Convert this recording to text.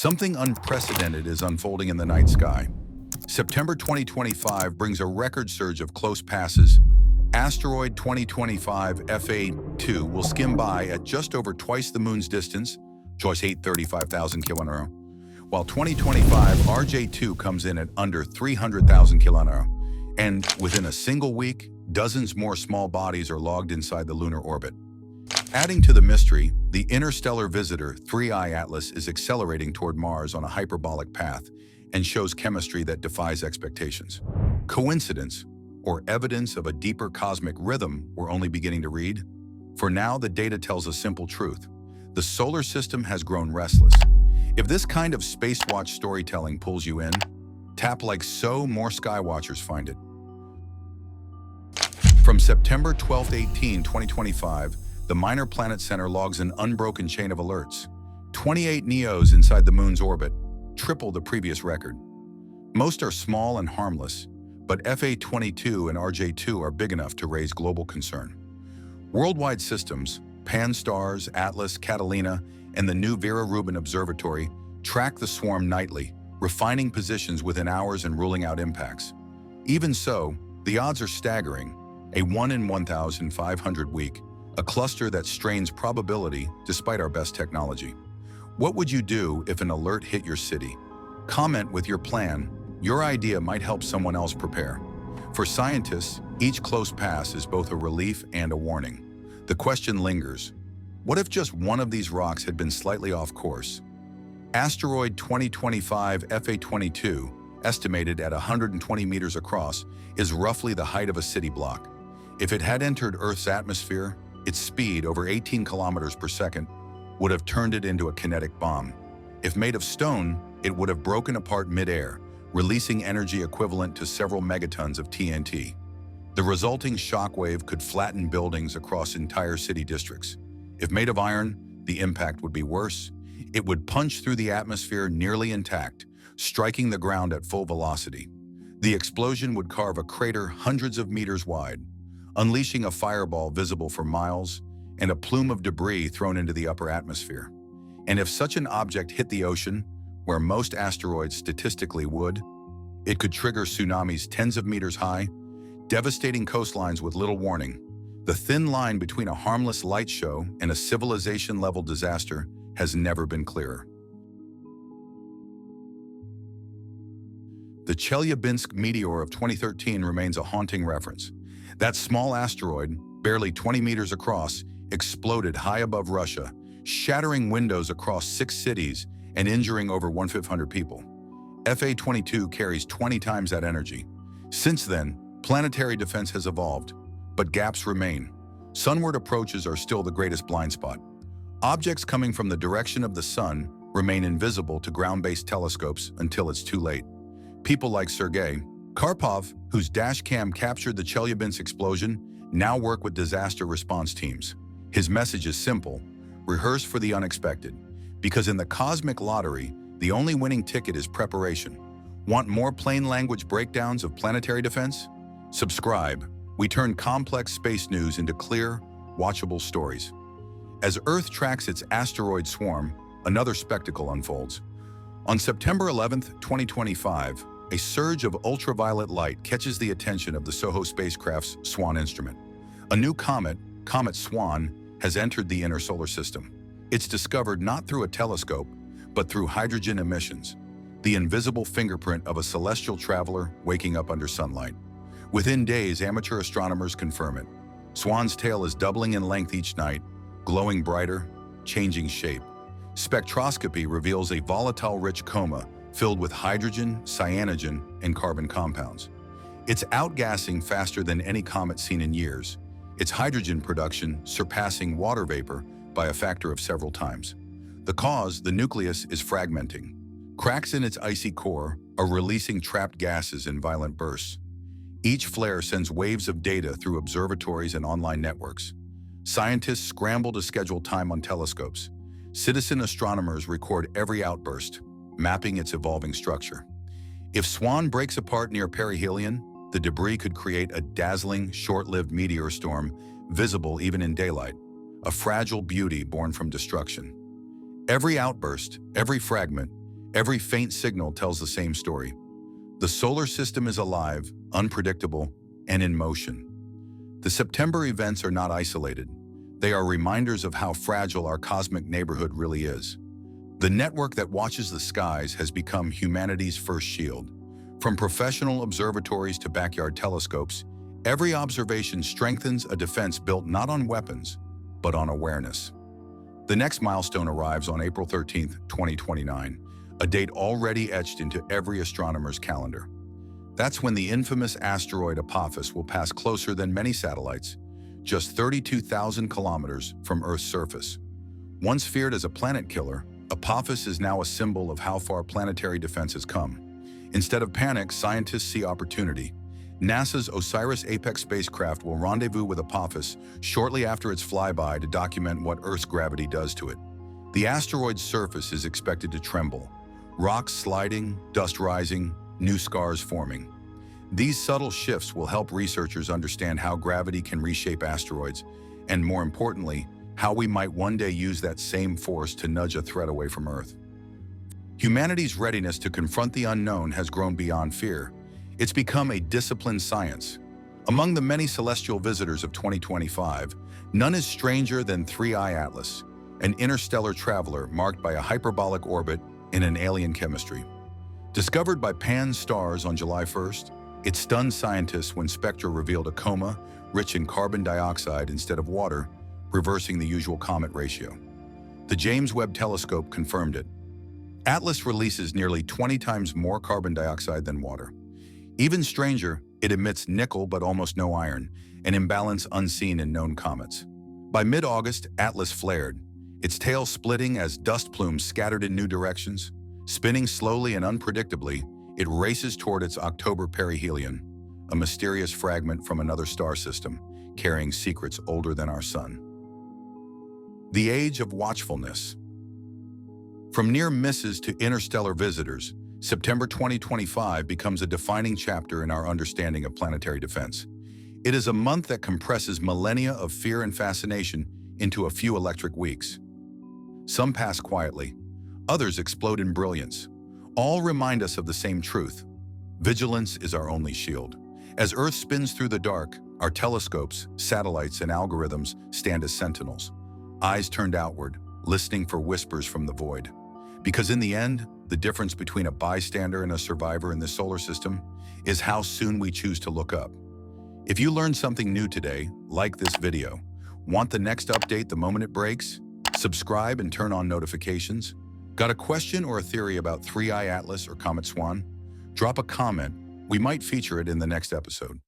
Something unprecedented is unfolding in the night sky. September 2025 brings a record surge of close passes. Asteroid 2025 FA22 will skim by at just over twice the moon's distance, just 835,000 km, while 2025 RJ2 comes in at under 300,000 km. And within a single week, dozens more small bodies are logged inside the lunar orbit. Adding to the mystery, the interstellar visitor 3I Atlas is accelerating toward Mars on a hyperbolic path and shows chemistry that defies expectations. Coincidence, or evidence of a deeper cosmic rhythm we're only beginning to read? For now, the data tells a simple truth. The solar system has grown restless. If this kind of spacewatch storytelling pulls you in, tap like so, more skywatchers find it. From September 12 to 18, 2025, the Minor Planet Center logs an unbroken chain of alerts. 28 NEOs inside the moon's orbit, triple the previous record. Most are small and harmless, but FA22 and RJ2 are big enough to raise global concern. Worldwide systems, Pan-STARRS, Atlas, Catalina, and the new Vera Rubin Observatory track the swarm nightly, refining positions within hours and ruling out impacts. Even so, the odds are staggering. A 1 in 1,500 week, a cluster that strains probability despite our best technology. What would you do if an alert hit your city? Comment with your plan. Your idea might help someone else prepare. For scientists, each close pass is both a relief and a warning. The question lingers: what if just one of these rocks had been slightly off course? Asteroid 2025 FA22, estimated at 120 meters across, is roughly the height of a city block. If it had entered Earth's atmosphere, its speed, over 18 kilometers per second, would have turned it into a kinetic bomb. If made of stone, it would have broken apart mid-air, releasing energy equivalent to several megatons of TNT. The resulting shockwave could flatten buildings across entire city districts. If made of iron, the impact would be worse. It would punch through the atmosphere nearly intact, striking the ground at full velocity. The explosion would carve a crater hundreds of meters wide, unleashing a fireball visible for miles and a plume of debris thrown into the upper atmosphere. And if such an object hit the ocean, where most asteroids statistically would, it could trigger tsunamis tens of meters high, devastating coastlines with little warning. The thin line between a harmless light show and a civilization-level disaster has never been clearer. The Chelyabinsk meteor of 2013 remains a haunting reference. That small asteroid, barely 20 meters across, exploded high above Russia, shattering windows across 6 cities and injuring over 1,500 people. FA22 carries 20 times that energy. Since then, planetary defense has evolved, but gaps remain. Sunward approaches are still the greatest blind spot. Objects coming from the direction of the sun remain invisible to ground-based telescopes until it's too late. People like Sergei Karpov, whose dashcam captured the Chelyabinsk explosion, now work with disaster response teams. His message is simple: rehearse for the unexpected. Because in the cosmic lottery, the only winning ticket is preparation. Want more plain language breakdowns of planetary defense? Subscribe. We turn complex space news into clear, watchable stories. As Earth tracks its asteroid swarm, another spectacle unfolds. On September 11, 2025, a surge of ultraviolet light catches the attention of the SOHO spacecraft's Swan instrument. A new comet, Comet Swan, has entered the inner solar system. It's discovered not through a telescope, but through hydrogen emissions, the invisible fingerprint of a celestial traveler waking up under sunlight. Within days, amateur astronomers confirm it. Swan's tail is doubling in length each night, glowing brighter, changing shape. Spectroscopy reveals a volatile-rich coma filled with hydrogen, cyanogen, and carbon compounds. It's outgassing faster than any comet seen in years, its hydrogen production surpassing water vapor by a factor of several times. The cause, the nucleus, is fragmenting. Cracks in its icy core are releasing trapped gases in violent bursts. Each flare sends waves of data through observatories and online networks. Scientists scramble to schedule time on telescopes. Citizen astronomers record every outburst, mapping its evolving structure. If Swan breaks apart near perihelion, the debris could create a dazzling, short-lived meteor storm, visible even in daylight, a fragile beauty born from destruction. Every outburst, every fragment, Every faint signal tells the same story. The solar system is alive, unpredictable, and in motion. The September events are not isolated. They are reminders of how fragile our cosmic neighborhood really is. The network that watches the skies has become humanity's first shield. From professional observatories to backyard telescopes, every observation strengthens a defense built not on weapons, but on awareness. The next milestone arrives on April 13, 2029, a date already etched into every astronomer's calendar. That's when the infamous asteroid Apophis will pass closer than many satellites, just 32,000 kilometers from Earth's surface. Once feared as a planet killer, Apophis is now a symbol of how far planetary defense has come. Instead of panic, scientists see opportunity. NASA's OSIRIS-APEX spacecraft will rendezvous with Apophis shortly after its flyby to document what Earth's gravity does to it. The asteroid's surface is expected to tremble, rocks sliding, dust rising, new scars forming. These subtle shifts will help researchers understand how gravity can reshape asteroids, and more importantly, how we might one day use that same force to nudge a threat away from Earth. Humanity's readiness to confront the unknown has grown beyond fear. It's become a disciplined science. Among the many celestial visitors of 2025, none is stranger than 3I Atlas, an interstellar traveler marked by a hyperbolic orbit in an alien chemistry. Discovered by Pan's stars on July 1st, it stunned scientists when spectra revealed a coma rich in carbon dioxide instead of water, reversing the usual comet ratio. The James Webb Telescope confirmed it. Atlas releases nearly 20 times more carbon dioxide than water. Even stranger, it emits nickel but almost no iron, an imbalance unseen in known comets. By mid-August, Atlas flared, its tail splitting as dust plumes scattered in new directions. Spinning slowly and unpredictably, it races toward its October perihelion, a mysterious fragment from another star system, carrying secrets older than our sun. The age of watchfulness. From near misses to interstellar visitors, September 2025 becomes a defining chapter in our understanding of planetary defense. It is a month that compresses millennia of fear and fascination into a few electric weeks. Some pass quietly, others explode in brilliance. All remind us of the same truth. Vigilance is our only shield. As Earth spins through the dark, our telescopes, satellites, and algorithms stand as sentinels, eyes turned outward, listening for whispers from the void. Because in the end, the difference between a bystander and a survivor in the solar system is how soon we choose to look up. If you learned something new today, like this video. Want the next update the moment it breaks? Subscribe and turn on notifications. Got a question or a theory about 3I Atlas or Comet Swan? Drop a comment. We might feature it in the next episode.